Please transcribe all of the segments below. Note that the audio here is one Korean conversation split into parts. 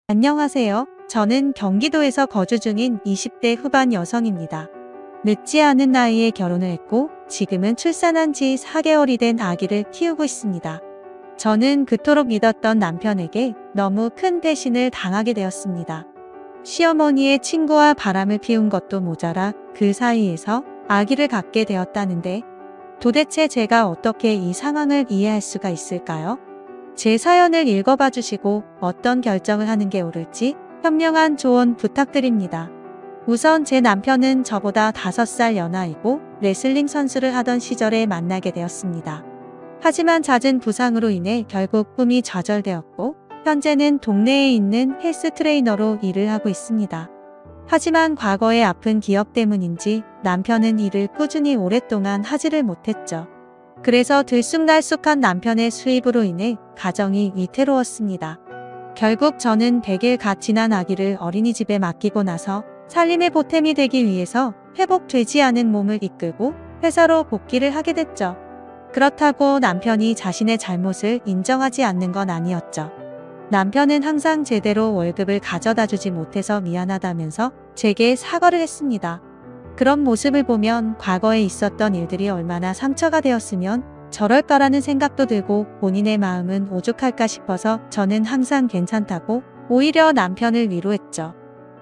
안녕하세요. 저는 경기도에서 거주 중인 20대 후반 여성입니다. 늦지 않은 나이에 결혼을 했고 지금은 출산한 지 4개월이 된 아기를 키우고 있습니다. 저는 그토록 믿었던 남편에게 너무 큰 배신을 당하게 되었습니다. 시어머니의 친구와 바람을 피운 것도 모자라 그 사이에서 아기를 갖게 되었다는데 도대체 제가 어떻게 이 상황을 이해할 수가 있을까요? 제 사연을 읽어봐 주시고 어떤 결정을 하는 게 옳을지 현명한 조언 부탁드립니다. 우선 제 남편은 저보다 5살 연하이고 레슬링 선수를 하던 시절에 만나게 되었습니다. 하지만 잦은 부상으로 인해 결국 꿈이 좌절되었고 현재는 동네에 있는 헬스 트레이너로 일을 하고 있습니다. 하지만 과거의 아픈 기억 때문인지 남편은 일을 꾸준히 오랫동안 하지를 못했죠. 그래서 들쑥날쑥한 남편의 수입으로 인해 가정이 위태로웠습니다. 결국 저는 100일 갓 지난 아기를 어린이집에 맡기고 나서 살림의 보탬이 되기 위해서 회복되지 않은 몸을 이끌고 회사로 복귀를 하게 됐죠. 그렇다고 남편이 자신의 잘못을 인정하지 않는 건 아니었죠. 남편은 항상 제대로 월급을 가져다 주지 못해서 미안하다면서 제게 사과를 했습니다. 그런 모습을 보면 과거에 있었던 일들이 얼마나 상처가 되었으면 저럴까라는 생각도 들고 본인의 마음은 오죽할까 싶어서 저는 항상 괜찮다고 오히려 남편을 위로했죠.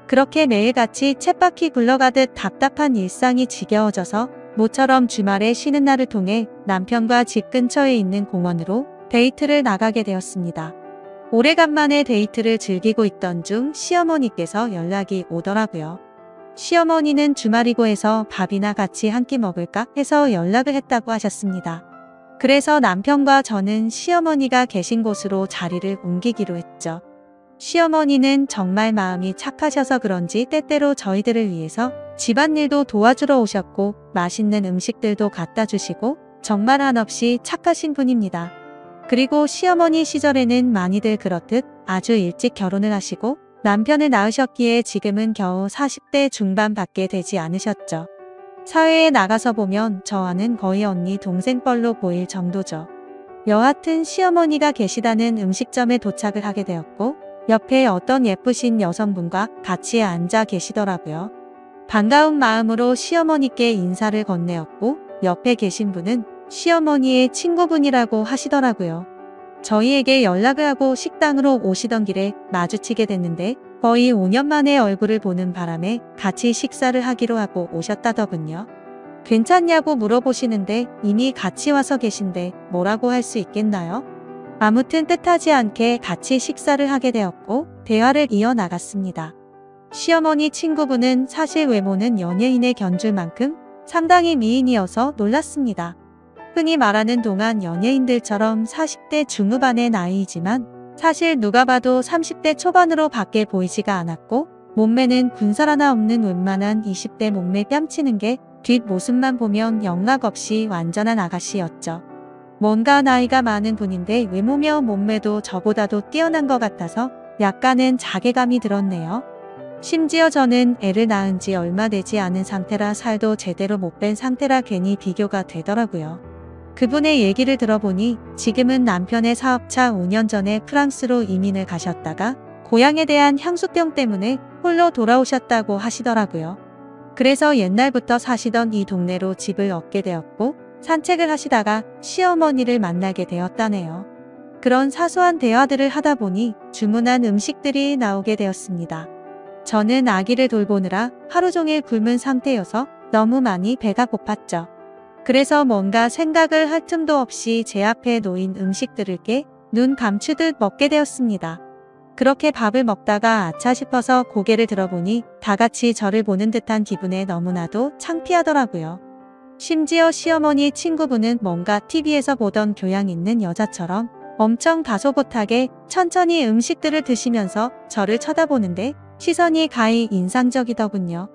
그렇게 매일같이 쳇바퀴 굴러가듯 답답한 일상이 지겨워져서 모처럼 주말에 쉬는 날을 통해 남편과 집 근처에 있는 공원으로 데이트를 나가게 되었습니다. 오래간만에 데이트를 즐기고 있던 중 시어머니께서 연락이 오더라고요. 시어머니는 주말이고 해서 밥이나 같이 한 끼 먹을까 해서 연락을 했다고 하셨습니다. 그래서 남편과 저는 시어머니가 계신 곳으로 자리를 옮기기로 했죠. 시어머니는 정말 마음이 착하셔서 그런지 때때로 저희들을 위해서 집안일도 도와주러 오셨고 맛있는 음식들도 갖다 주시고 정말 한없이 착하신 분입니다. 그리고 시어머니 시절에는 많이들 그렇듯 아주 일찍 결혼을 하시고 남편을 낳으셨기에 지금은 겨우 40대 중반밖에 되지 않으셨죠. 사회에 나가서 보면 저와는 거의 언니 동생뻘로 보일 정도죠. 여하튼 시어머니가 계시다는 음식점에 도착을 하게 되었고 옆에 어떤 예쁘신 여성분과 같이 앉아 계시더라고요. 반가운 마음으로 시어머니께 인사를 건네었고 옆에 계신 분은 시어머니의 친구분이라고 하시더라고요. 저희에게 연락을 하고 식당으로 오시던 길에 마주치게 됐는데 거의 5년 만에 얼굴을 보는 바람에 같이 식사를 하기로 하고 오셨다더군요. 괜찮냐고 물어보시는데 이미 같이 와서 계신데 뭐라고 할 수 있겠나요? 아무튼 뜻하지 않게 같이 식사를 하게 되었고 대화를 이어나갔습니다. 시어머니 친구분은 사실 외모는 연예인의 견줄 만큼 상당히 미인이어서 놀랐습니다. 흔히 말하는 동안 연예인들처럼 40대 중후반의 나이이지만 사실 누가 봐도 30대 초반으로 밖에 보이지가 않았고 몸매는 군살 하나 없는 웬만한 20대 몸매 뺨치는 게 뒷모습만 보면 영락 없이 완전한 아가씨였죠. 뭔가 나이가 많은 분인데 외모며 몸매도 저보다도 뛰어난 것 같아서 약간은 자괴감이 들었네요. 심지어 저는 애를 낳은 지 얼마 되지 않은 상태라 살도 제대로 못 뺀 상태라 괜히 비교가 되더라고요. 그분의 얘기를 들어보니 지금은 남편의 사업차 5년 전에 프랑스로 이민을 가셨다가 고향에 대한 향수병 때문에 홀로 돌아오셨다고 하시더라고요. 그래서 옛날부터 사시던 이 동네로 집을 얻게 되었고 산책을 하시다가 시어머니를 만나게 되었다네요. 그런 사소한 대화들을 하다 보니 주문한 음식들이 나오게 되었습니다. 저는 아기를 돌보느라 하루 종일 굶은 상태여서 너무 많이 배가 고팠죠. 그래서 뭔가 생각을 할 틈도 없이 제 앞에 놓인 음식들을 깨 눈 감추듯 먹게 되었습니다. 그렇게 밥을 먹다가 아차 싶어서 고개를 들어보니 다 같이 저를 보는 듯한 기분에 너무나도 창피하더라고요. 심지어 시어머니 친구분은 뭔가 TV에서 보던 교양 있는 여자처럼 엄청 다소곳하게 천천히 음식들을 드시면서 저를 쳐다보는데 시선이 가히 인상적이더군요.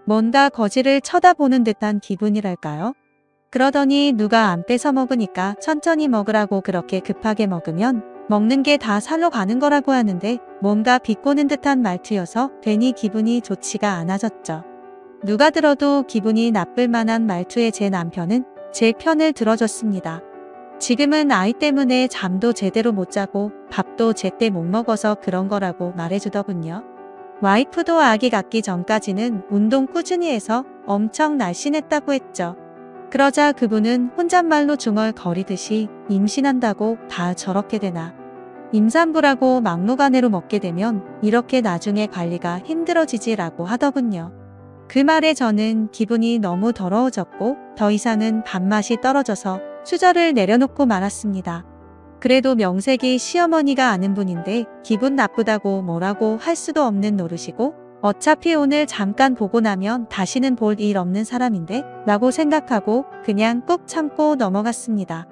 뭔가 거지를 쳐다보는 듯한 기분이랄까요? 그러더니 누가 안 뺏어 먹으니까 천천히 먹으라고 그렇게 급하게 먹으면 먹는 게 다 살로 가는 거라고 하는데 뭔가 비꼬는 듯한 말투여서 괜히 기분이 좋지가 않아졌죠. 누가 들어도 기분이 나쁠 만한 말투의 제 남편은 제 편을 들어줬습니다. 지금은 아이 때문에 잠도 제대로 못 자고 밥도 제때 못 먹어서 그런 거라고 말해주더군요. 와이프도 아기 갖기 전까지는 운동 꾸준히 해서 엄청 날씬했다고 했죠. 그러자 그분은 혼잣말로 중얼거리듯이 임신한다고 다 저렇게 되나. 임산부라고 막무가내로 먹게 되면 이렇게 나중에 관리가 힘들어지지라고 하더군요. 그 말에 저는 기분이 너무 더러워졌고 더 이상은 밥맛이 떨어져서 수저를 내려놓고 말았습니다. 그래도 명색이 시어머니가 아는 분인데 기분 나쁘다고 뭐라고 할 수도 없는 노릇이고 어차피 오늘 잠깐 보고 나면 다시는 볼 일 없는 사람인데 라고 생각하고 그냥 꾹 참고 넘어갔습니다.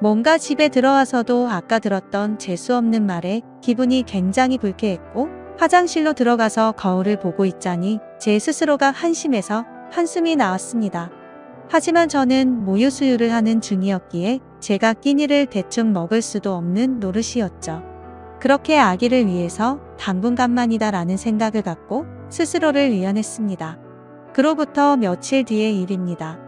뭔가 집에 들어와서도 아까 들었던 재수없는 말에 기분이 굉장히 불쾌했고 화장실로 들어가서 거울을 보고 있자니 제 스스로가 한심해서 한숨이 나왔습니다. 하지만 저는 모유 수유를 하는 중이었기에 제가 끼니를 대충 먹을 수도 없는 노릇이었죠. 그렇게 아기를 위해서 당분간만이다 라는 생각을 갖고 스스로를 위안했습니다. 그로부터 며칠 뒤의 일입니다.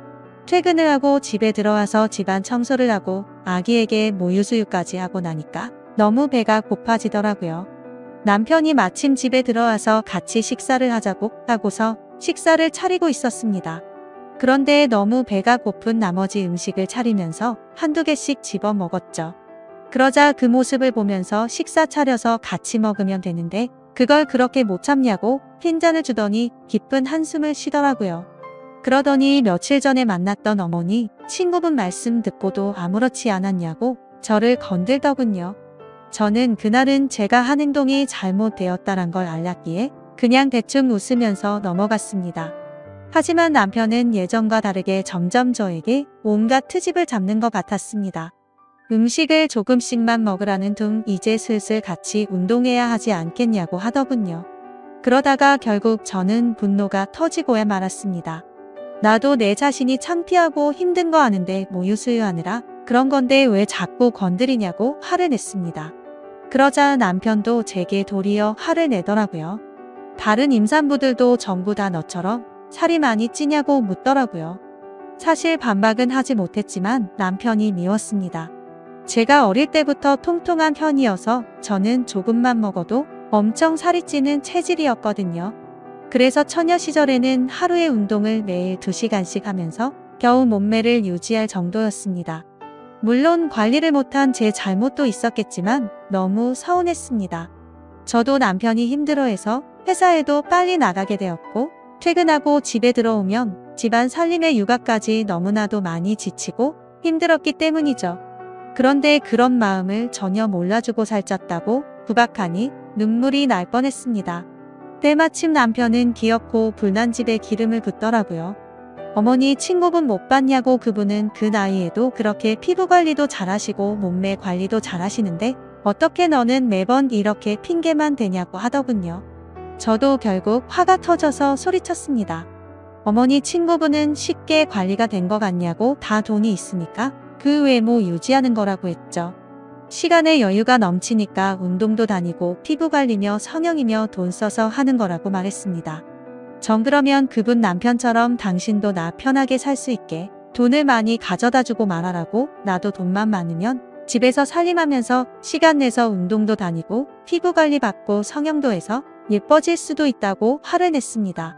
퇴근을 하고 집에 들어와서 집안 청소를 하고 아기에게 모유 수유까지 하고 나니까 너무 배가 고파지더라고요. 남편이 마침 집에 들어와서 같이 식사를 하자고 하고서 식사를 차리고 있었습니다. 그런데 너무 배가 고픈 나머지 음식을 차리면서 한두 개씩 집어 먹었죠. 그러자 그 모습을 보면서 식사 차려서 같이 먹으면 되는데 그걸 그렇게 못 참냐고 핀잔을 주더니 깊은 한숨을 쉬더라고요. 그러더니 며칠 전에 만났던 어머니 친구분 말씀 듣고도 아무렇지 않았냐고 저를 건들더군요. 저는 그날은 제가 한 행동이 잘못되었다란 걸 알았기에 그냥 대충 웃으면서 넘어갔습니다. 하지만 남편은 예전과 다르게 점점 저에게 온갖 트집을 잡는 것 같았습니다. 음식을 조금씩만 먹으라는 둥 이제 슬슬 같이 운동해야 하지 않겠냐고 하더군요. 그러다가 결국 저는 분노가 터지고야 말았습니다. 나도 내 자신이 창피하고 힘든 거 아는데 모유 수유하느라 그런 건데 왜 자꾸 건드리냐고 화를 냈습니다. 그러자 남편도 제게 도리어 화를 내더라고요. 다른 임산부들도 전부 다 너처럼 살이 많이 찌냐고 묻더라고요. 사실 반박은 하지 못했지만 남편이 미웠습니다. 제가 어릴 때부터 통통한 편이어서 저는 조금만 먹어도 엄청 살이 찌는 체질이었거든요. 그래서 처녀 시절에는 하루에 운동을 매일 2시간씩 하면서 겨우 몸매를 유지할 정도였습니다. 물론 관리를 못한 제 잘못도 있었겠지만 너무 서운했습니다. 저도 남편이 힘들어해서 회사에도 빨리 나가게 되었고 퇴근하고 집에 들어오면 집안 살림의 육아까지 너무나도 많이 지치고 힘들었기 때문이죠. 그런데 그런 마음을 전혀 몰라주고 살쪘다고 구박하니 눈물이 날 뻔했습니다. 때마침 남편은 기어코 불난 집에 기름을 붓더라고요. 어머니 친구분 못 봤냐고. 그분은 그 나이에도 그렇게 피부 관리도 잘하시고 몸매 관리도 잘하시는데 어떻게 너는 매번 이렇게 핑계만 대냐고 하더군요. 저도 결국 화가 터져서 소리쳤습니다. 어머니 친구분은 쉽게 관리가 된 것 같냐고. 다 돈이 있으니까 그 외모 유지하는 거라고 했죠. 시간에 여유가 넘치니까 운동도 다니고 피부 관리며 성형이며 돈 써서 하는 거라고 말했습니다. 전 그러면 그분 남편처럼 당신도 나 편하게 살 수 있게 돈을 많이 가져다 주고 말하라고. 나도 돈만 많으면 집에서 살림하면서 시간 내서 운동도 다니고 피부 관리 받고 성형도 해서 예뻐질 수도 있다고 화를 냈습니다.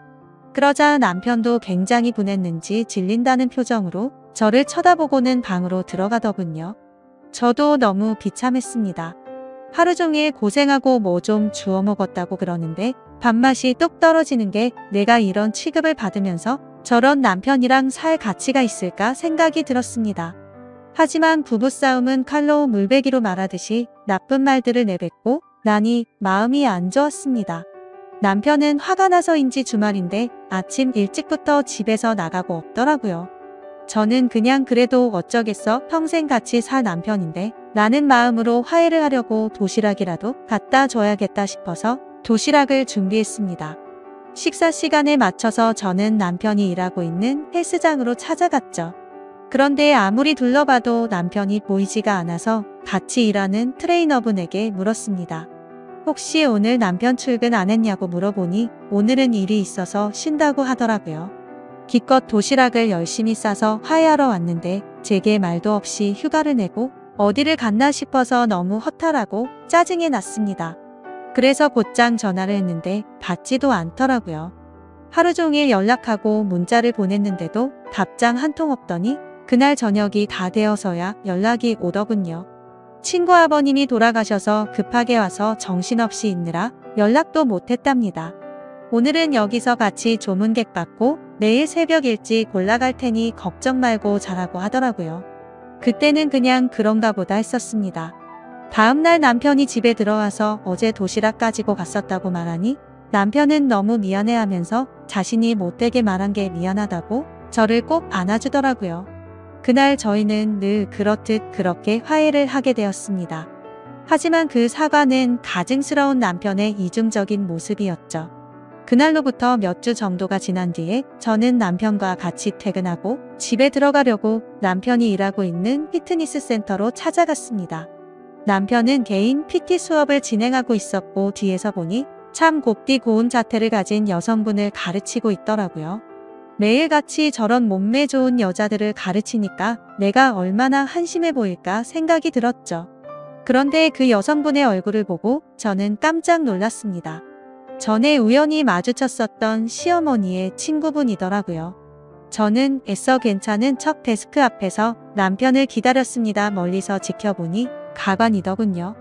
그러자 남편도 굉장히 분했는지 질린다는 표정으로 저를 쳐다보고는 방으로 들어가더군요. 저도 너무 비참했습니다. 하루 종일 고생하고 뭐 좀 주워 먹었다고 그러는데 밥맛이 뚝 떨어지는 게 내가 이런 취급을 받으면서 저런 남편이랑 살 가치가 있을까 생각이 들었습니다. 하지만 부부싸움은 칼로 물베기로 말하듯이 나쁜 말들을 내뱉고 나니 마음이 안 좋았습니다. 남편은 화가 나서인지 주말인데 아침 일찍부터 집에서 나가고 없더라고요. 저는 그냥 그래도 어쩌겠어, 평생 같이 살 남편인데 라는 마음으로 화해를 하려고 도시락이라도 갖다 줘야겠다 싶어서 도시락을 준비했습니다. 식사 시간에 맞춰서 저는 남편이 일하고 있는 헬스장으로 찾아갔죠. 그런데 아무리 둘러봐도 남편이 보이지가 않아서 같이 일하는 트레이너분에게 물었습니다. 혹시 오늘 남편 출근 안 했냐고 물어보니 오늘은 일이 있어서 쉰다고 하더라고요. 기껏 도시락을 열심히 싸서 화해하러 왔는데 제게 말도 없이 휴가를 내고 어디를 갔나 싶어서 너무 허탈하고 짜증이 났습니다. 그래서 곧장 전화를 했는데 받지도 않더라고요. 하루 종일 연락하고 문자를 보냈는데도 답장 한 통 없더니 그날 저녁이 다 되어서야 연락이 오더군요. 친구 아버님이 돌아가셔서 급하게 와서 정신없이 있느라 연락도 못했답니다. 오늘은 여기서 같이 조문객 받고 내일 새벽 일찍 올라갈 테니 걱정 말고 자라고 하더라고요. 그때는 그냥 그런가 보다 했었습니다. 다음날 남편이 집에 들어와서 어제 도시락 가지고 갔었다고 말하니 남편은 너무 미안해하면서 자신이 못되게 말한 게 미안하다고 저를 꼭 안아주더라고요. 그날 저희는 늘 그렇듯 그렇게 화해를 하게 되었습니다. 하지만 그 사과는 가증스러운 남편의 이중적인 모습이었죠. 그날로부터 몇 주 정도가 지난 뒤에 저는 남편과 같이 퇴근하고 집에 들어가려고 남편이 일하고 있는 피트니스 센터로 찾아갔습니다. 남편은 개인 PT 수업을 진행하고 있었고 뒤에서 보니 참 곱디 고운 자태를 가진 여성분을 가르치고 있더라고요. 매일같이 저런 몸매 좋은 여자들을 가르치니까 내가 얼마나 한심해 보일까 생각이 들었죠. 그런데 그 여성분의 얼굴을 보고 저는 깜짝 놀랐습니다. 전에 우연히 마주쳤었던 시어머니의 친구분이더라고요. 저는 애써 괜찮은 척 데스크 앞에서 남편을 기다렸습니다. 멀리서 지켜보니 가관이더군요.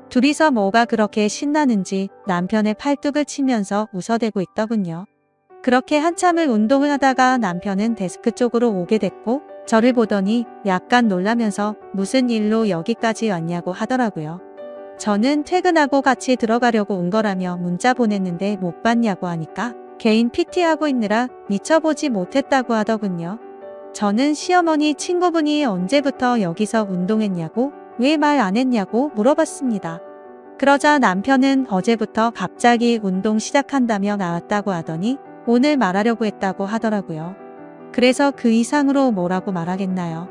둘이서 뭐가 그렇게 신나는지 남편의 팔뚝을 치면서 웃어대고 있더군요. 그렇게 한참을 운동을 하다가 남편은 데스크 쪽으로 오게 됐고 저를 보더니 약간 놀라면서 무슨 일로 여기까지 왔냐고 하더라고요. 저는 퇴근하고 같이 들어가려고 온 거라며 문자 보냈는데 못 봤냐고 하니까 개인 PT하고 있느라 미쳐보지 못했다고 하더군요. 저는 시어머니 친구분이 언제부터 여기서 운동했냐고 왜 말 안 했냐고 물어봤습니다. 그러자 남편은 어제부터 갑자기 운동 시작한다며 나왔다고 하더니 오늘 말하려고 했다고 하더라고요. 그래서 그 이상으로 뭐라고 말하겠나요?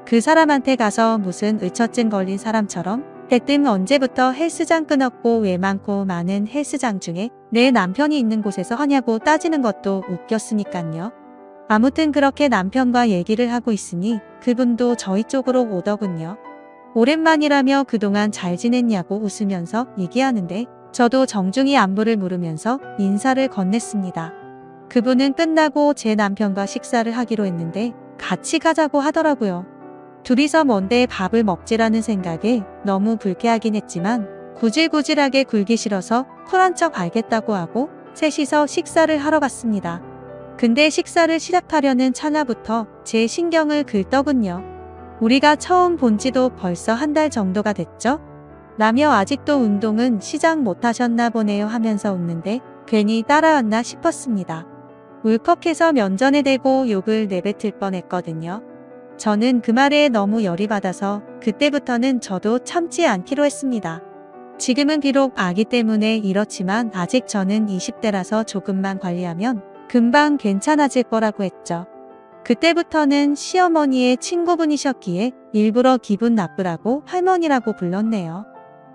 그 사람한테 가서 무슨 의처증 걸린 사람처럼 대뜸 언제부터 헬스장 끊었고 왜 많고 많은 헬스장 중에 내 남편이 있는 곳에서 하냐고 따지는 것도 웃겼으니깐요. 아무튼 그렇게 남편과 얘기를 하고 있으니 그분도 저희 쪽으로 오더군요. 오랜만이라며 그동안 잘 지냈냐고 웃으면서 얘기하는데 저도 정중히 안부를 물으면서 인사를 건넸습니다. 그분은 끝나고 제 남편과 식사를 하기로 했는데 같이 가자고 하더라고요. 둘이서 뭔데 밥을 먹지라는 생각에 너무 불쾌하긴 했지만 구질구질하게 굴기 싫어서 쿨한 척 알겠다고 하고 셋이서 식사를 하러 갔습니다. 근데 식사를 시작하려는 찰나부터 제 신경을 긁더군요. 우리가 처음 본 지도 벌써 한 달 정도가 됐죠? 라며 아직도 운동은 시작 못하셨나 보네요 하면서 웃는데 괜히 따라왔나 싶었습니다. 울컥해서 면전에 대고 욕을 내뱉을 뻔했거든요. 저는 그 말에 너무 열이 받아서 그때부터는 저도 참지 않기로 했습니다. 지금은 비록 아기 때문에 이렇지만 아직 저는 20대라서 조금만 관리하면 금방 괜찮아질 거라고 했죠. 그때부터는 시어머니의 친구분이셨기에 일부러 기분 나쁘라고 할머니라고 불렀네요.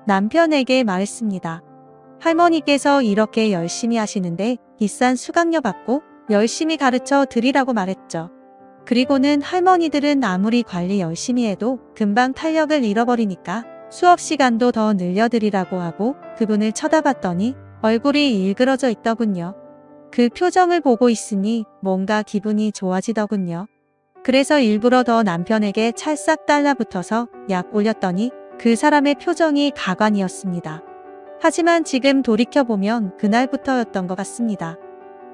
남편에게 말했습니다. 할머니께서 이렇게 열심히 하시는데 비싼 수강료 받고 열심히 가르쳐 드리라고 말했죠. 그리고는 할머니들은 아무리 관리 열심히 해도 금방 탄력을 잃어버리니까 수업 시간도 더 늘려드리라고 하고 그분을 쳐다봤더니 얼굴이 일그러져 있더군요. 그 표정을 보고 있으니 뭔가 기분이 좋아지더군요. 그래서 일부러 더 남편에게 찰싹 달라붙어서 약 올렸더니 그 사람의 표정이 가관이었습니다. 하지만 지금 돌이켜보면 그날부터였던 것 같습니다.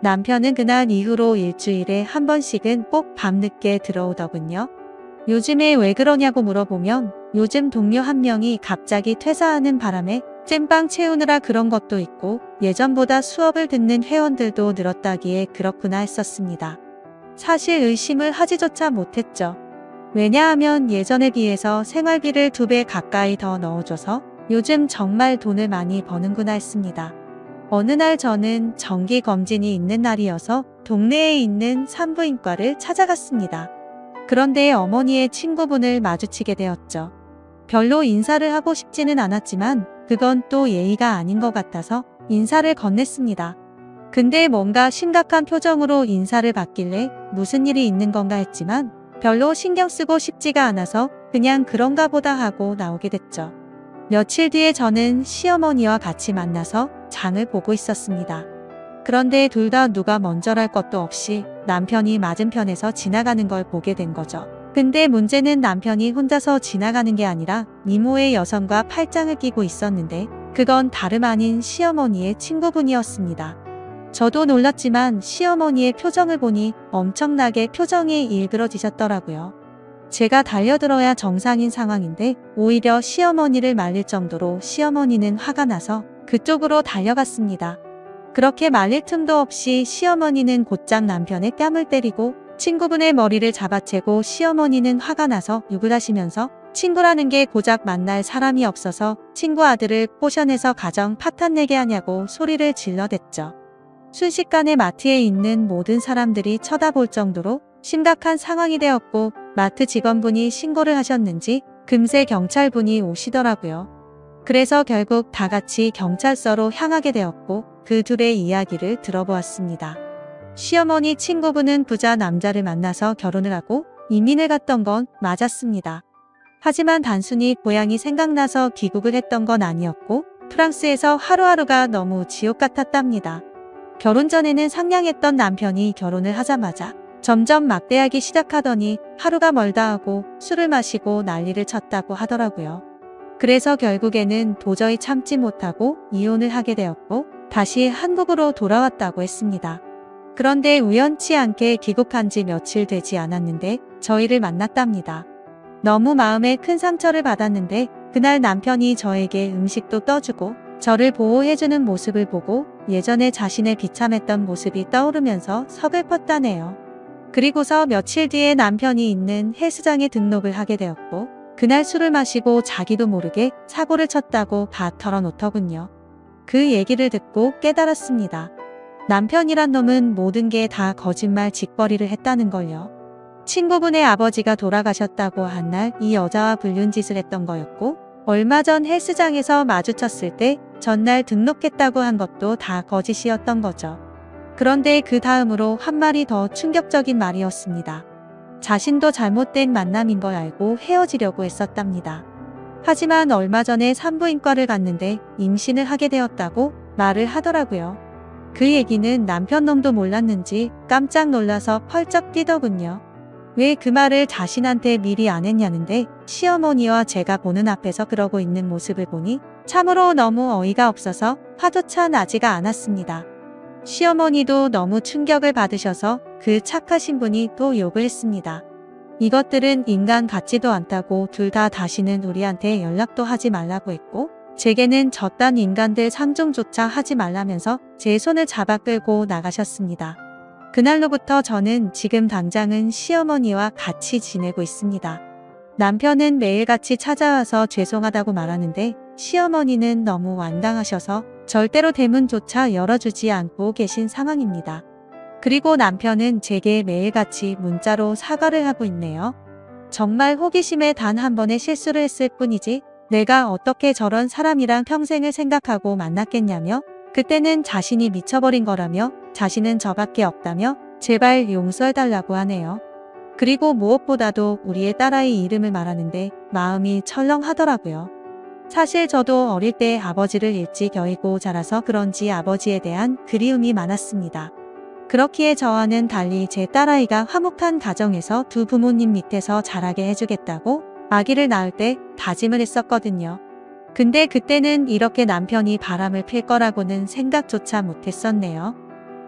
남편은 그날 이후로 일주일에 한 번씩은 꼭 밤늦게 들어오더군요. 요즘에 왜 그러냐고 물어보면 요즘 동료 한 명이 갑자기 퇴사하는 바람에 찐빵 채우느라 그런 것도 있고 예전보다 수업을 듣는 회원들도 늘었다기에 그렇구나 했었습니다. 사실 의심을 하지조차 못했죠. 왜냐하면 예전에 비해서 생활비를 2배 가까이 더 넣어줘서 요즘 정말 돈을 많이 버는구나 했습니다. 어느 날 저는 정기검진이 있는 날이어서 동네에 있는 산부인과를 찾아갔습니다. 그런데 어머니의 친구분을 마주치게 되었죠. 별로 인사를 하고 싶지는 않았지만 그건 또 예의가 아닌 것 같아서 인사를 건넸습니다. 근데 뭔가 심각한 표정으로 인사를 받길래 무슨 일이 있는 건가 했지만 별로 신경 쓰고 싶지가 않아서 그냥 그런가 보다 하고 나오게 됐죠. 며칠 뒤에 저는 시어머니와 같이 만나서 장을 보고 있었습니다. 그런데 둘 다 누가 먼저랄 것도 없이 남편이 맞은편에서 지나가는 걸 보게 된 거죠. 근데 문제는 남편이 혼자서 지나가는 게 아니라 미모의 여성과 팔짱을 끼고 있었는데 그건 다름 아닌 시어머니의 친구분이었습니다. 저도 놀랐지만 시어머니의 표정을 보니 엄청나게 표정이 일그러지셨더라고요. 제가 달려들어야 정상인 상황인데 오히려 시어머니를 말릴 정도로 시어머니는 화가 나서 그쪽으로 달려갔습니다. 그렇게 말릴 틈도 없이 시어머니는 곧장 남편의 뺨을 때리고 친구분의 머리를 잡아채고 시어머니는 화가 나서 욕을 하시면서 친구라는 게 고작 만날 사람이 없어서 친구 아들을 포션해서 가정 파탄내게 하냐고 소리를 질러댔죠. 순식간에 마트에 있는 모든 사람들이 쳐다볼 정도로 심각한 상황이 되었고 마트 직원분이 신고를 하셨는지 금세 경찰분이 오시더라고요. 그래서 결국 다 같이 경찰서로 향하게 되었고 그 둘의 이야기를 들어보았습니다. 시어머니 친구분은 부자 남자를 만나서 결혼을 하고 이민을 갔던 건 맞았습니다. 하지만 단순히 고향이 생각나서 귀국을 했던 건 아니었고 프랑스에서 하루하루가 너무 지옥 같았답니다. 결혼 전에는 상냥했던 남편이 결혼을 하자마자 점점 막대하기 시작하더니 하루가 멀다 하고 술을 마시고 난리를 쳤다고 하더라고요. 그래서 결국에는 도저히 참지 못하고 이혼을 하게 되었고 다시 한국으로 돌아왔다고 했습니다. 그런데 우연치 않게 귀국한 지 며칠 되지 않았는데 저희를 만났답니다. 너무 마음에 큰 상처를 받았는데 그날 남편이 저에게 음식도 떠주고 저를 보호해주는 모습을 보고 예전에 자신의 비참했던 모습이 떠오르면서 서글펐다네요. 그리고서 며칠 뒤에 남편이 있는 헬스장에 등록을 하게 되었고 그날 술을 마시고 자기도 모르게 사고를 쳤다고 다 털어놓더군요. 그 얘기를 듣고 깨달았습니다. 남편이란 놈은 모든 게 다 거짓말 짓거리를 했다는 걸요. 친구분의 아버지가 돌아가셨다고 한 날 이 여자와 불륜짓을 했던 거였고 얼마 전 헬스장에서 마주쳤을 때 전날 등록했다고 한 것도 다 거짓이었던 거죠. 그런데 그 다음으로 한 말이 더 충격적인 말이었습니다. 자신도 잘못된 만남인 걸 알고 헤어지려고 했었답니다. 하지만 얼마 전에 산부인과를 갔는데 임신을 하게 되었다고 말을 하더라고요. 그 얘기는 남편 놈도 몰랐는지 깜짝 놀라서 펄쩍 뛰더군요. 왜 그 말을 자신한테 미리 안 했냐는데 시어머니와 제가 보는 앞에서 그러고 있는 모습을 보니 참으로 너무 어이가 없어서 화조차 나지가 않았습니다. 시어머니도 너무 충격을 받으셔서 그 착하신 분이 또 욕을 했습니다. 이것들은 인간 같지도 않다고 둘 다 다시는 우리한테 연락도 하지 말라고 했고 제게는 저딴 인간들 상종조차 하지 말라면서 제 손을 잡아 끌고 나가셨습니다. 그날로부터 저는 지금 당장은 시어머니와 같이 지내고 있습니다. 남편은 매일같이 찾아와서 죄송하다고 말하는데 시어머니는 너무 완강하셔서 절대로 대문조차 열어주지 않고 계신 상황입니다. 그리고 남편은 제게 매일같이 문자로 사과를 하고 있네요. 정말 호기심에 단 한 번의 실수를 했을 뿐이지 내가 어떻게 저런 사람이랑 평생을 생각하고 만났겠냐며 그때는 자신이 미쳐버린 거라며 자신은 저밖에 없다며 제발 용서해달라고 하네요. 그리고 무엇보다도 우리의 딸아이 이름을 말하는데 마음이 철렁하더라고요. 사실 저도 어릴 때 아버지를 일찍 여의고 자라서 그런지 아버지에 대한 그리움이 많았습니다. 그렇기에 저와는 달리 제 딸아이가 화목한 가정에서 두 부모님 밑에서 자라게 해주겠다고 아기를 낳을 때 다짐을 했었거든요. 근데 그때는 이렇게 남편이 바람을 필 거라고는 생각조차 못했었네요.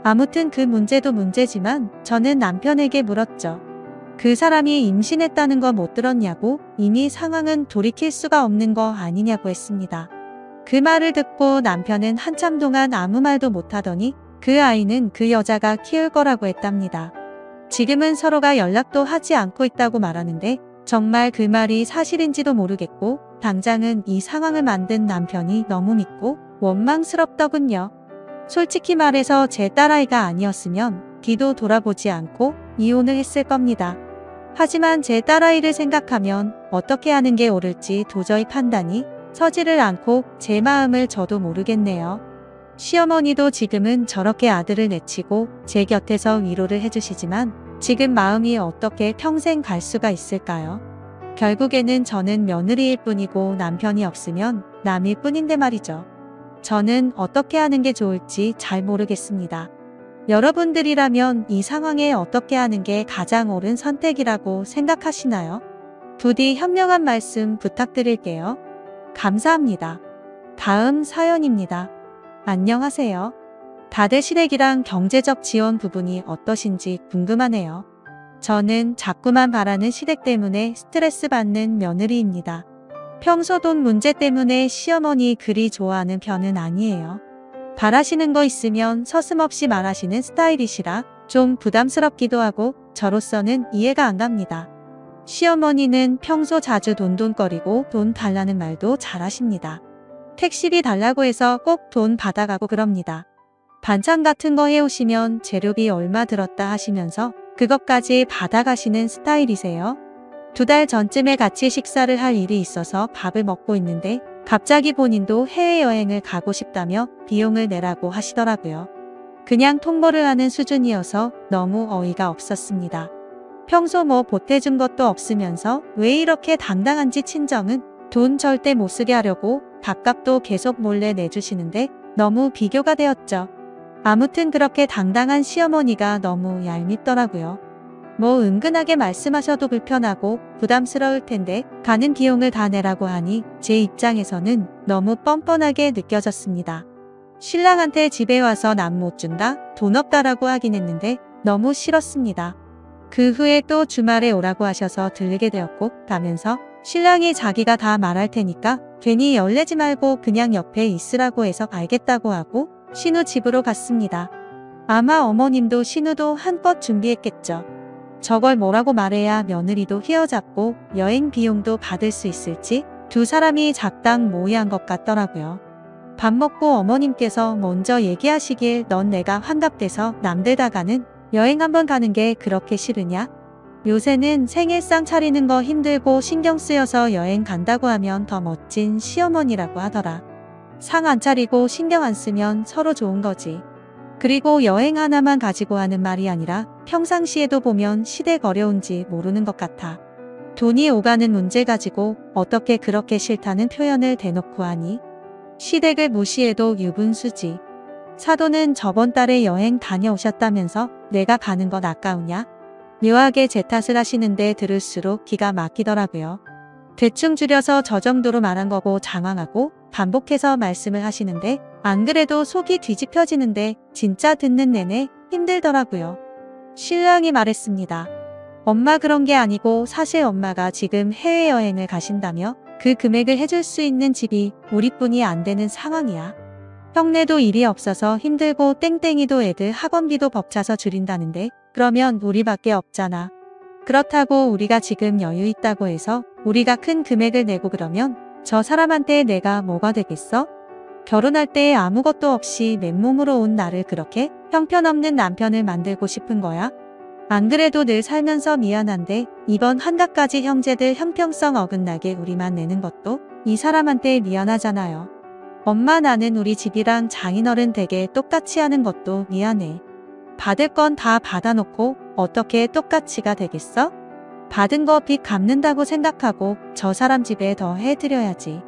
아무튼 그 문제도 문제지만 저는 남편에게 물었죠. 그 사람이 임신했다는 거 못 들었냐고 이미 상황은 돌이킬 수가 없는 거 아니냐고 했습니다. 그 말을 듣고 남편은 한참 동안 아무 말도 못하더니 그 아이는 그 여자가 키울 거라고 했답니다. 지금은 서로가 연락도 하지 않고 있다고 말하는데 정말 그 말이 사실인지도 모르겠고 당장은 이 상황을 만든 남편이 너무 믿고 원망스럽더군요. 솔직히 말해서 제 딸아이가 아니었으면 뒤도 돌아보지 않고 이혼을 했을 겁니다. 하지만 제 딸아이를 생각하면 어떻게 하는 게 옳을지 도저히 판단이 서지를 않고 제 마음을 저도 모르겠네요. 시어머니도 지금은 저렇게 아들을 내치고 제 곁에서 위로를 해주시지만 지금 마음이 어떻게 평생 갈 수가 있을까요? 결국에는 저는 며느리일 뿐이고 남편이 없으면 남일 뿐인데 말이죠. 저는 어떻게 하는 게 좋을지 잘 모르겠습니다. 여러분들이라면 이 상황에 어떻게 하는 게 가장 옳은 선택이라고 생각하시나요? 부디 현명한 말씀 부탁드릴게요. 감사합니다. 다음 사연입니다. 안녕하세요. 다들 시댁이랑 경제적 지원 부분이 어떠신지 궁금하네요. 저는 자꾸만 바라는 시댁 때문에 스트레스 받는 며느리입니다. 평소 돈 문제 때문에 시어머니 그리 좋아하는 편은 아니에요. 바라시는 거 있으면 서슴없이 말하시는 스타일이시라 좀 부담스럽기도 하고 저로서는 이해가 안 갑니다. 시어머니는 평소 자주 돈돈거리고 돈 달라는 말도 잘하십니다. 택시비 달라고 해서 꼭 돈 받아가고 그럽니다. 반찬 같은 거 해오시면 재료비 얼마 들었다 하시면서 그것까지 받아가시는 스타일이세요. 2달 전쯤에 같이 식사를 할 일이 있어서 밥을 먹고 있는데 갑자기 본인도 해외여행을 가고 싶다며 비용을 내라고 하시더라고요. 그냥 통보를 하는 수준이어서 너무 어이가 없었습니다. 평소 뭐 보태준 것도 없으면서 왜 이렇게 당당한지 친정은 돈 절대 못 쓰게 하려고 밥값도 계속 몰래 내주시는데 너무 비교가 되었죠. 아무튼 그렇게 당당한 시어머니가 너무 얄밉더라고요. 뭐 은근하게 말씀하셔도 불편하고 부담스러울 텐데 가는 비용을 다 내라고 하니 제 입장에서는 너무 뻔뻔하게 느껴졌습니다. 신랑한테 집에 와서 남 못 준다, 돈 없다라고 하긴 했는데 너무 싫었습니다. 그 후에 또 주말에 오라고 하셔서 들르게 되었고 가면서 신랑이 자기가 다 말할 테니까 괜히 열내지 말고 그냥 옆에 있으라고 해서 알겠다고 하고 신우 집으로 갔습니다. 아마 어머님도 신우도 한껏 준비했겠죠. 저걸 뭐라고 말해야 며느리도 휘어잡고 여행 비용도 받을 수 있을지 두 사람이 작당 모의한 것 같더라고요. 밥 먹고 어머님께서 먼저 얘기하시길 넌 내가 환갑돼서 남들 다 가는 여행 한번 가는 게 그렇게 싫으냐? 요새는 생일상 차리는 거 힘들고 신경 쓰여서 여행 간다고 하면 더 멋진 시어머니라고 하더라. 상 안 차리고 신경 안 쓰면 서로 좋은 거지. 그리고 여행 하나만 가지고 하는 말이 아니라 평상시에도 보면 시댁 어려운지 모르는 것 같아. 돈이 오가는 문제 가지고 어떻게 그렇게 싫다는 표현을 대놓고 하니? 시댁을 무시해도 유분수지. 사돈은 저번 달에 여행 다녀오셨다면서 내가 가는 건 아까우냐? 묘하게 제 탓을 하시는데 들을수록 기가 막히더라고요. 대충 줄여서 저 정도로 말한 거고 장황하고 반복해서 말씀을 하시는데 안 그래도 속이 뒤집혀지는데 진짜 듣는 내내 힘들더라고요. 신랑이 말했습니다. 엄마 그런 게 아니고 사실 엄마가 지금 해외여행을 가신다며 그 금액을 해줄 수 있는 집이 우리뿐이 안 되는 상황이야. 형네도 일이 없어서 힘들고 땡땡이도 애들 학원비도 벅차서 줄인다는데 그러면 우리밖에 없잖아. 그렇다고 우리가 지금 여유 있다고 해서 우리가 큰 금액을 내고 그러면 저 사람한테 내가 뭐가 되겠어? 결혼할 때 아무것도 없이 맨몸으로 온 나를 그렇게 형편없는 남편을 만들고 싶은 거야? 안 그래도 늘 살면서 미안한데 이번 환갑까지 형제들 형평성 어긋나게 우리만 내는 것도 이 사람한테 미안하잖아요. 엄마 나는 우리 집이랑 장인어른 댁에 똑같이 하는 것도 미안해. 받을 건 다 받아놓고 어떻게 똑같이가 되겠어? 받은 거 빚 갚는다고 생각하고 저 사람 집에 더 해드려야지.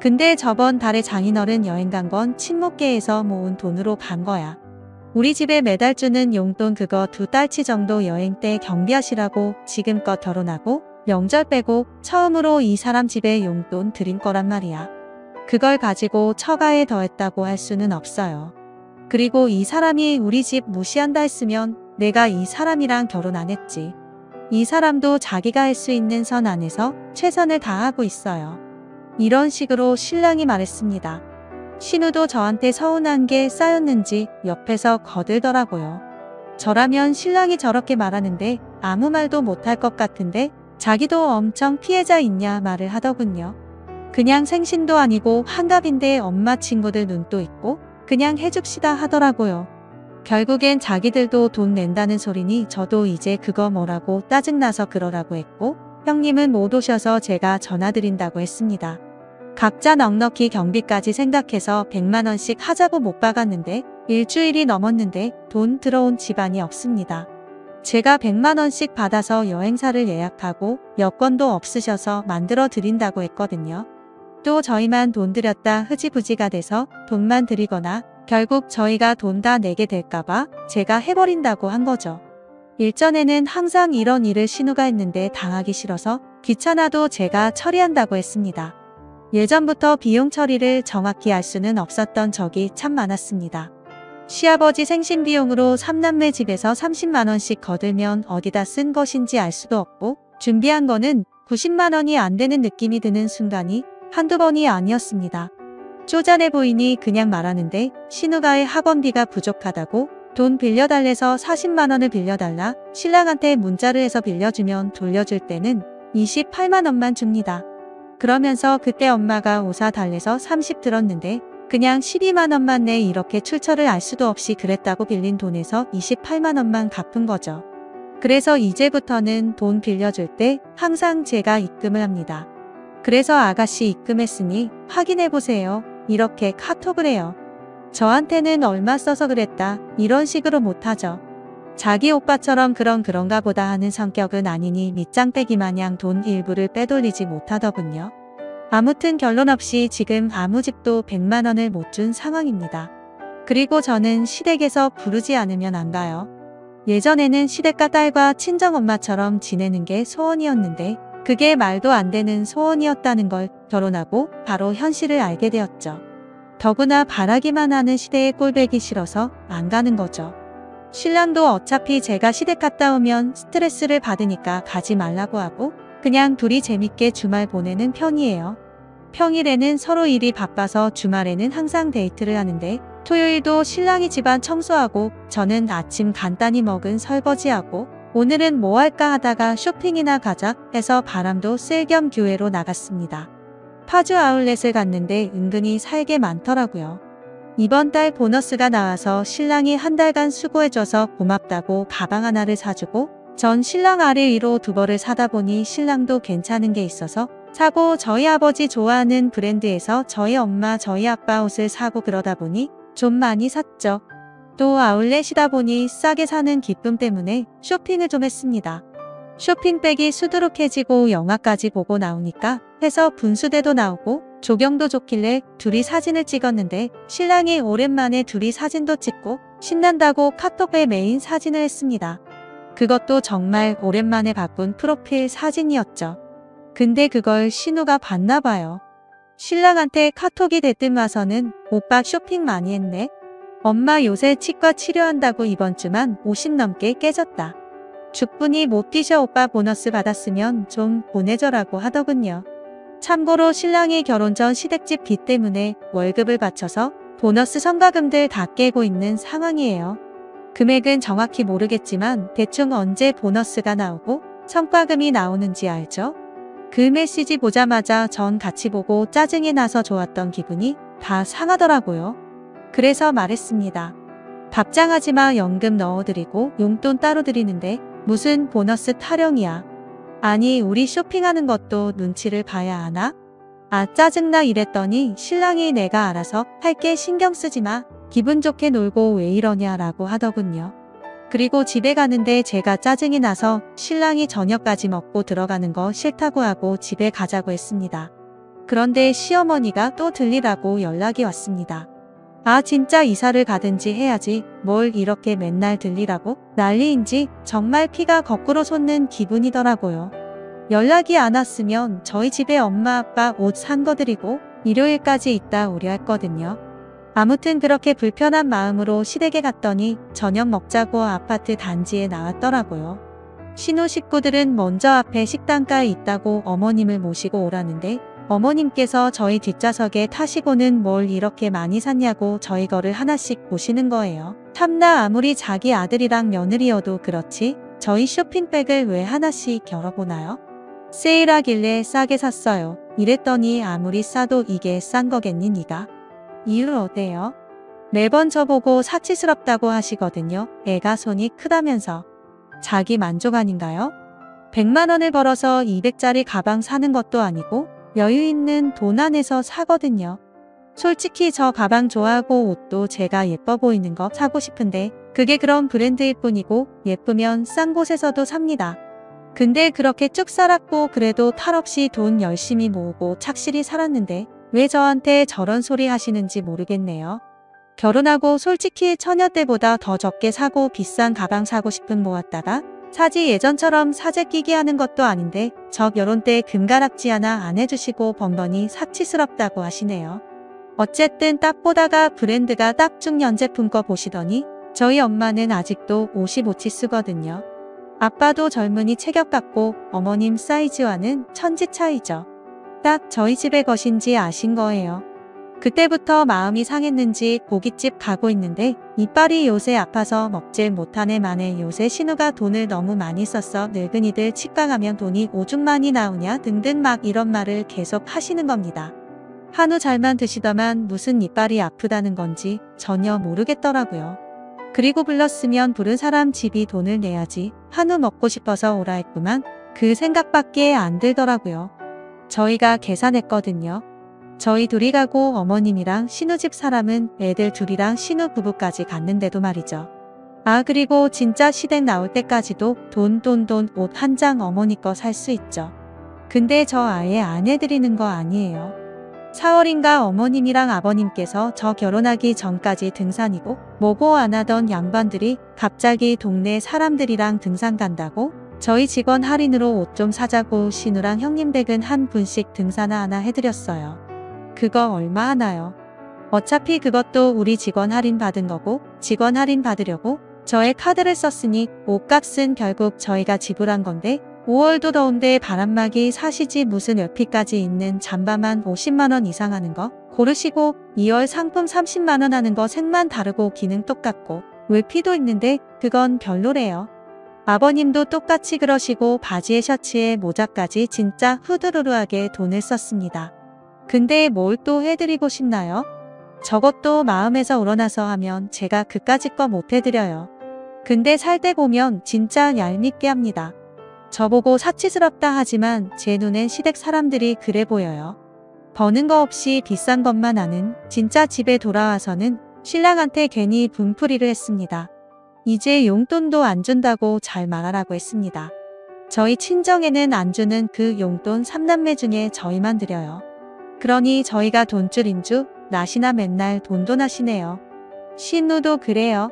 근데 저번 달에 장인어른 여행 간 건 친목계에서 모은 돈으로 간 거야. 우리 집에 매달 주는 용돈 그거 2달치 정도 여행 때 경비하시라고 지금껏 결혼하고 명절 빼고 처음으로 이 사람 집에 용돈 드린 거란 말이야. 그걸 가지고 처가에 더했다고 할 수는 없어요. 그리고 이 사람이 우리 집 무시한다 했으면 내가 이 사람이랑 결혼 안 했지. 이 사람도 자기가 할 수 있는 선 안에서 최선을 다하고 있어요. 이런 식으로 신랑이 말했습니다. 신우도 저한테 서운한 게 쌓였는지 옆에서 거들더라고요. 저라면 신랑이 저렇게 말하는데 아무 말도 못할 것 같은데 자기도 엄청 피해자 있냐 말을 하더군요. 그냥 생신도 아니고 환갑인데 엄마 친구들 눈도 있고 그냥 해줍시다 하더라고요. 결국엔 자기들도 돈 낸다는 소리니 저도 이제 그거 뭐라고 짜증나서 그러라고 했고 형님은 못 오셔서 제가 전화드린다고 했습니다. 각자 넉넉히 경비까지 생각해서 100만 원씩 하자고 못 박았는데 일주일이 넘었는데 돈 들어온 집안이 없습니다. 제가 100만 원씩 받아서 여행사를 예약하고 여권도 없으셔서 만들어 드린다고 했거든요. 또 저희만 돈 들였다 흐지부지가 돼서 돈만 드리거나 결국 저희가 돈 다 내게 될까봐 제가 해버린다고 한 거죠. 일전에는 항상 이런 일을 신우가 했는데 당하기 싫어서 귀찮아도 제가 처리한다고 했습니다. 예전부터 비용 처리를 정확히 알 수는 없었던 적이 참 많았습니다. 시아버지 생신비용으로 3남매 집에서 30만 원씩 거들면 어디다 쓴 것인지 알 수도 없고 준비한 거는 90만 원이 안 되는 느낌이 드는 순간이 한두 번이 아니었습니다. 쪼잔해 보이니 그냥 말하는데 신우가의 학원비가 부족하다고 돈 빌려달래서 40만 원을 빌려달라 신랑한테 문자를 해서 빌려주면 돌려줄 때는 28만 원만 줍니다. 그러면서 그때 엄마가 오사 달래서 30 들었는데 그냥 12만 원만 내 이렇게 출처를 알 수도 없이 그랬다고 빌린 돈에서 28만 원만 갚은 거죠. 그래서 이제부터는 돈 빌려줄 때 항상 제가 입금을 합니다. 그래서 아가씨 입금했으니 확인해보세요. 이렇게 카톡을 해요. 저한테는 얼마 써서 그랬다. 이런 식으로 못하죠. 자기 오빠처럼 그런가 보다 하는 성격은 아니니 밑장 빼기 마냥 돈 일부를 빼돌리지 못하더군요. 아무튼 결론 없이 지금 아무 집도 100만 원을 못 준 상황입니다. 그리고 저는 시댁에서 부르지 않으면 안 가요. 예전에는 시댁과 딸과 친정엄마처럼 지내는 게 소원이었는데 그게 말도 안 되는 소원이었다는 걸 결혼하고 바로 현실을 알게 되었죠. 더구나 바라기만 하는 시대에 꼴배기 싫어서 안 가는 거죠. 신랑도 어차피 제가 시댁 갔다 오면 스트레스를 받으니까 가지 말라고 하고 그냥 둘이 재밌게 주말 보내는 편이에요. 평일에는 서로 일이 바빠서 주말에는 항상 데이트를 하는데 토요일도 신랑이 집안 청소하고 저는 아침 간단히 먹은 설거지하고 오늘은 뭐 할까 하다가 쇼핑이나 가자 해서 바람도 쐴 겸 교회로 나갔습니다. 파주 아울렛을 갔는데 은근히 살 게 많더라고요. 이번 달 보너스가 나와서 신랑이 한 달간 수고해줘서 고맙다고 가방 하나를 사주고 전 신랑 아래 위로 두 벌을 사다 보니 신랑도 괜찮은 게 있어서 사고 저희 아버지 좋아하는 브랜드에서 저희 엄마 저희 아빠 옷을 사고 그러다 보니 좀 많이 샀죠. 또 아울렛이다 보니 싸게 사는 기쁨 때문에 쇼핑을 좀 했습니다. 쇼핑백이 수두룩해지고 영화까지 보고 나오니까 해서 분수대도 나오고 조경도 좋길래 둘이 사진을 찍었는데 신랑이 오랜만에 둘이 사진도 찍고 신난다고 카톡에 메인 사진을 했습니다. 그것도 정말 오랜만에 바꾼 프로필 사진이었죠. 근데 그걸 신우가 봤나 봐요. 신랑한테 카톡이 대뜸 와서는 오빠 쇼핑 많이 했네. 엄마 요새 치과 치료한다고 이번 주만 50 넘게 깨졌다. 죽분이 못 뛰셔 오빠 보너스 받았으면 좀 보내줘라고 하더군요. 참고로 신랑이 결혼 전 시댁집 빚 때문에 월급을 바쳐서 보너스 성과금들 다 깨고 있는 상황이에요. 금액은 정확히 모르겠지만 대충 언제 보너스가 나오고 성과금이 나오는지 알죠? 그 메시지 보자마자 전 같이 보고 짜증이 나서 좋았던 기분이 다 상하더라고요. 그래서 말했습니다. 답장하지 마. 연금 넣어드리고 용돈 따로 드리는데 무슨 보너스 타령이야. 아니 우리 쇼핑하는 것도 눈치를 봐야 하나? 아 짜증나 이랬더니 신랑이 내가 알아서 할게 신경 쓰지 마. 기분 좋게 놀고 왜 이러냐 라고 하더군요. 그리고 집에 가는데 제가 짜증이 나서 신랑이 저녁까지 먹고 들어가는 거 싫다고 하고 집에 가자고 했습니다. 그런데 시어머니가 또 들리라고 연락이 왔습니다. 아 진짜 이사를 가든지 해야지 뭘 이렇게 맨날 들리라고 난리인지 정말 피가 거꾸로 솟는 기분이더라고요. 연락이 안 왔으면 저희 집에 엄마 아빠 옷 산 거 드리고 일요일까지 있다 오려 했거든요. 아무튼 그렇게 불편한 마음으로 시댁에 갔더니 저녁 먹자고 아파트 단지에 나왔더라고요. 신우 식구들은 먼저 앞에 식당가에 있다고 어머님을 모시고 오라는데 어머님께서 저희 뒷좌석에 타시고는 뭘 이렇게 많이 샀냐고 저희 거를 하나씩 보시는 거예요. 참나 아무리 자기 아들이랑 며느리여도 그렇지 저희 쇼핑백을 왜 하나씩 열어보나요? 세일하길래 싸게 샀어요. 이랬더니 아무리 싸도 이게 싼 거겠니 니가? 이유 어때요? 매번 저보고 사치스럽다고 하시거든요. 애가 손이 크다면서. 자기 만족 아닌가요? 100만 원을 벌어서 200짜리 가방 사는 것도 아니고 여유 있는 돈 안에서 사거든요. 솔직히 저 가방 좋아하고 옷도 제가 예뻐 보이는 거 사고 싶은데 그게 그런 브랜드일 뿐이고 예쁘면 싼 곳에서도 삽니다. 근데 그렇게 쭉 살았고 그래도 탈 없이 돈 열심히 모으고 착실히 살았는데 왜 저한테 저런 소리 하시는지 모르겠네요. 결혼하고 솔직히 처녀 때보다 더 적게 사고 비싼 가방 사고 싶은 모았다가 사지 예전처럼 사재 끼기 하는 것도 아닌데 저 결혼 때 금가락지 하나 안 해주시고 번번이 사치스럽다고 하시네요. 어쨌든 딱 보다가 브랜드가 딱 중년 제품 거 보시더니 저희 엄마는 아직도 55치 쓰거든요. 아빠도 젊은이 체격 같고 어머님 사이즈와는 천지 차이죠. 딱 저희 집의 것인지 아신 거예요. 그때부터 마음이 상했는지 고깃집 가고 있는데 이빨이 요새 아파서 먹질 못하네 마네 요새 신우가 돈을 너무 많이 썼어 늙은이들 치과 가면 돈이 오줌 많이 나오냐 등등 막 이런 말을 계속 하시는 겁니다. 한우 잘만 드시더만 무슨 이빨이 아프다는 건지 전혀 모르겠더라고요. 그리고 불렀으면 부른 사람 집이 돈을 내야지 한우 먹고 싶어서 오라 했구만 그 생각밖에 안 들더라고요. 저희가 계산했거든요. 저희 둘이 가고 어머님이랑 신우집 사람은 애들 둘이랑 신우 부부까지 갔는데도 말이죠. 아 그리고 진짜 시댁 나올 때까지도 돈 옷 한 장 어머니 거 살 수 있죠. 근데 저 아예 안 해드리는 거 아니에요. 4월인가 어머님이랑 아버님께서 저 결혼하기 전까지 등산이고 뭐고 안 하던 양반들이 갑자기 동네 사람들이랑 등산 간다고 저희 직원 할인으로 옷 좀 사자고 신우랑 형님 댁은 한 분씩 등산 하나 해드렸어요. 그거 얼마 하나요? 어차피 그것도 우리 직원 할인 받은 거고 직원 할인 받으려고 저의 카드를 썼으니 옷값은 결국 저희가 지불한 건데 5월도 더운데 바람막이 사시지 무슨 열피까지 있는 잠바만 50만원 이상 하는 거 고르시고 2월 상품 30만원 하는 거 색만 다르고 기능 똑같고 외피도 있는데 그건 별로래요. 아버님도 똑같이 그러시고 바지에 셔츠에 모자까지 진짜 후드루루하게 돈을 썼습니다. 근데 뭘 또 해드리고 싶나요? 저것도 마음에서 우러나서 하면 제가 그까짓 거 못 해드려요. 근데 살 때 보면 진짜 얄밉게 합니다. 저보고 사치스럽다 하지만 제 눈엔 시댁 사람들이 그래 보여요. 버는 거 없이 비싼 것만 아는 진짜 집에 돌아와서는 신랑한테 괜히 분풀이를 했습니다. 이제 용돈도 안 준다고 잘 말하라고 했습니다. 저희 친정에는 안 주는 그 용돈 3남매 중에 저희만 드려요. 그러니 저희가 돈줄인 줄 낫이나 맨날 돈돈 하시네요. 신우도 그래요.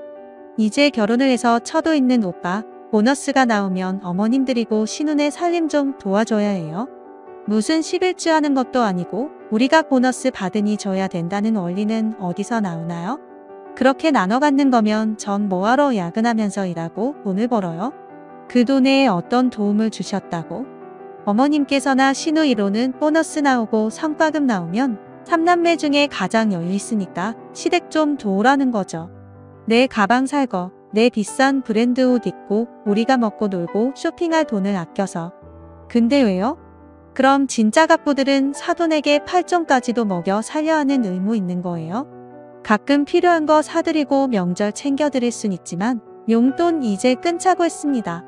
이제 결혼을 해서 처도 있는 오빠 보너스가 나오면 어머님 드리고 신우네 살림 좀 도와줘야 해요. 무슨 11주 하는 것도 아니고 우리가 보너스 받으니 줘야 된다는 원리는 어디서 나오나요? 그렇게 나눠 갖는 거면 전 뭐하러 야근하면서 일하고 돈을 벌어요? 그 돈에 어떤 도움을 주셨다고? 어머님께서나 신우 1호는 보너스 나오고 성과금 나오면 3남매 중에 가장 여유 있으니까 시댁 좀 도우라는 거죠. 내 가방 살 거, 내 비싼 브랜드 옷 입고 우리가 먹고 놀고 쇼핑할 돈을 아껴서. 근데 왜요? 그럼 진짜 갑부들은 사돈에게 팔종까지도 먹여 살려 하는 의무 있는 거예요? 가끔 필요한 거 사드리고 명절 챙겨드릴 순 있지만 용돈 이제 끊자고 했습니다.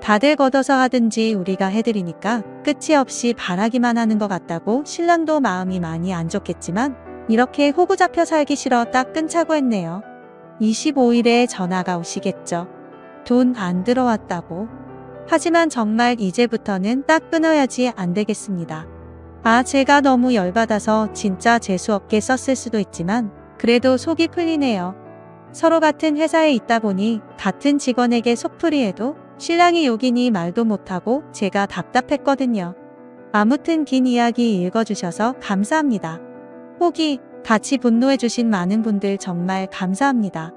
다들 걷어서 하든지 우리가 해드리니까 끝이 없이 바라기만 하는 것 같다고 신랑도 마음이 많이 안 좋겠지만 이렇게 호구 잡혀 살기 싫어 딱 끊자고 했네요. 25일에 전화가 오시겠죠. 돈 안 들어왔다고. 하지만 정말 이제부터는 딱 끊어야지 안 되겠습니다. 아 제가 너무 열받아서 진짜 재수없게 썼을 수도 있지만 그래도 속이 풀리네요. 서로 같은 회사에 있다 보니 같은 직원에게 속풀이해도 신랑이 욕이니 말도 못하고 제가 답답했거든요. 아무튼 긴 이야기 읽어주셔서 감사합니다. 혹이 같이 분노해주신 많은 분들 정말 감사합니다.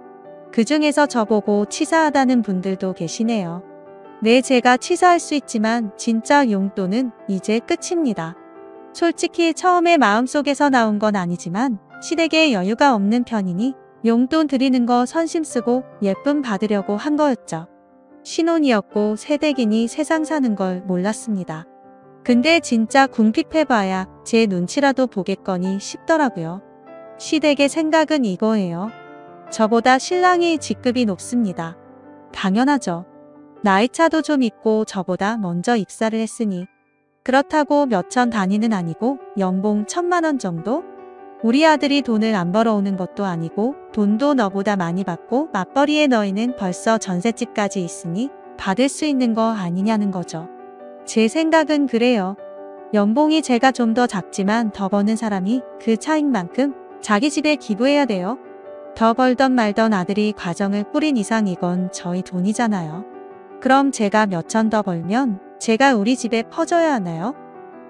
그 중에서 저보고 치사하다는 분들도 계시네요. 네 제가 치사할 수 있지만 진짜 용돈은 이제 끝입니다. 솔직히 처음에 마음속에서 나온 건 아니지만 시댁에 여유가 없는 편이니 용돈 드리는 거 선심 쓰고 예쁨 받으려고 한 거였죠. 신혼이었고 새댁이니 세상 사는 걸 몰랐습니다. 근데 진짜 궁핍해봐야 제 눈치라도 보겠거니 싶더라고요. 시댁의 생각은 이거예요. 저보다 신랑이 직급이 높습니다. 당연하죠. 나이차도 좀 있고 저보다 먼저 입사를 했으니. 그렇다고 몇천 단위는 아니고 연봉 1000만 원 정도? 우리 아들이 돈을 안 벌어오는 것도 아니고 돈도 너보다 많이 받고 맞벌이에 너희는 벌써 전셋집까지 있으니 받을 수 있는 거 아니냐는 거죠. 제 생각은 그래요. 연봉이 제가 좀 더 작지만 더 버는 사람이 그 차익만큼 자기 집에 기부해야 돼요. 더 벌던 말던 아들이 가정을 꾸린 이상 이건 저희 돈이잖아요. 그럼 제가 몇 천 더 벌면 제가 우리 집에 퍼줘야 하나요?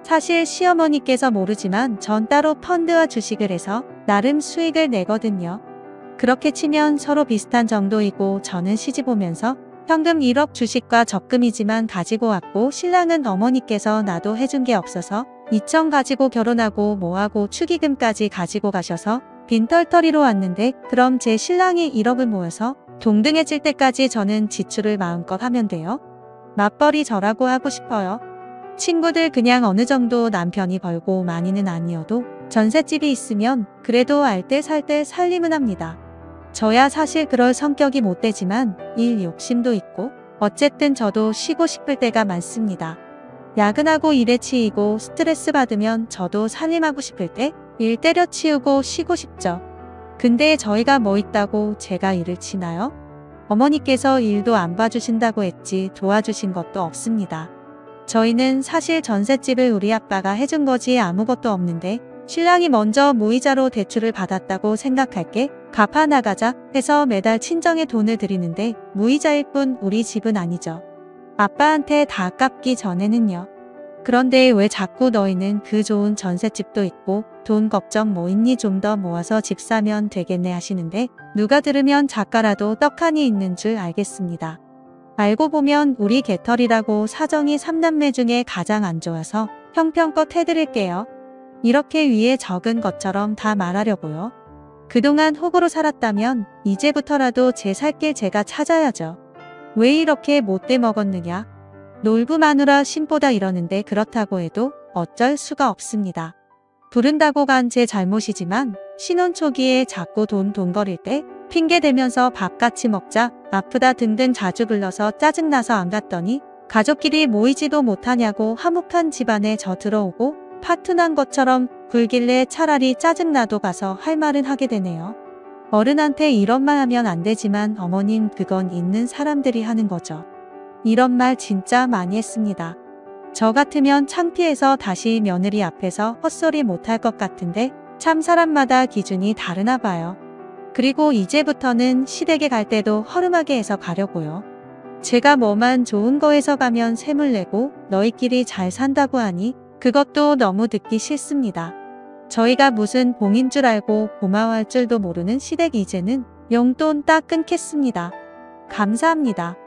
사실 시어머니께서 모르지만 전 따로 펀드와 주식을 해서 나름 수익을 내거든요. 그렇게 치면 서로 비슷한 정도이고 저는 시집 오면서 현금 1억 주식과 적금이지만 가지고 왔고 신랑은 어머니께서 나도 해준 게 없어서 2천 가지고 결혼하고 뭐하고 축의금까지 가지고 가셔서 빈털터리로 왔는데 그럼 제 신랑이 1억을 모여서 동등해질 때까지 저는 지출을 마음껏 하면 돼요? 맞벌이 저라고 하고 싶어요. 친구들 그냥 어느 정도 남편이 벌고 많이는 아니어도 전셋집이 있으면 그래도 알뜰살뜰 살림은 합니다. 저야 사실 그럴 성격이 못 되지만 일 욕심도 있고 어쨌든 저도 쉬고 싶을 때가 많습니다. 야근하고 일에 치이고 스트레스 받으면 저도 살림하고 싶을 때 일 때려치우고 쉬고 싶죠. 근데 저희가 뭐 있다고 제가 일을 치나요? 어머니께서 일도 안 봐주신다고 했지 도와주신 것도 없습니다. 저희는 사실 전셋집을 우리 아빠가 해준 거지 아무것도 없는데 신랑이 먼저 무이자로 대출을 받았다고 생각할게 갚아 나가자 해서 매달 친정에 돈을 드리는데 무이자일 뿐 우리 집은 아니죠. 아빠한테 다 갚기 전에는요. 그런데 왜 자꾸 너희는 그 좋은 전셋집도 있고 돈 걱정 뭐 있니 좀 더 모아서 집 사면 되겠네 하시는데 누가 들으면 작가라도 떡하니 있는 줄 알겠습니다. 알고 보면 우리 개털이라고 사정이 3남매 중에 가장 안 좋아서 형편껏 해드릴게요. 이렇게 위에 적은 것처럼 다 말하려고요. 그동안 호구로 살았다면 이제부터라도 제 살 길 제가 찾아야죠. 왜 이렇게 못돼 먹었느냐. 놀부 마누라 신보다 이러는데 그렇다고 해도 어쩔 수가 없습니다. 부른다고 간 제 잘못이지만 신혼 초기에 자꾸 돈 거릴 때 핑계대면서 밥 같이 먹자 아프다 등등 자주 불러서 짜증나서 안 갔더니 가족끼리 모이지도 못하냐고 화목한 집안에 저 들어오고 파투난 것처럼 굴길래 차라리 짜증나도 가서 할 말은 하게 되네요. 어른한테 이런 말 하면 안 되지만 어머님 그건 있는 사람들이 하는 거죠. 이런 말 진짜 많이 했습니다. 저 같으면 창피해서 다시 며느리 앞에서 헛소리 못할 것 같은데 참 사람마다 기준이 다르나 봐요. 그리고 이제부터는 시댁에 갈 때도 허름하게 해서 가려고요. 제가 뭐만 좋은 거에서 가면 세물 내고 너희끼리 잘 산다고 하니 그것도 너무 듣기 싫습니다. 저희가 무슨 봉인 줄 알고 고마워할 줄도 모르는 시댁 이제는 용돈 딱 끊겠습니다. 감사합니다.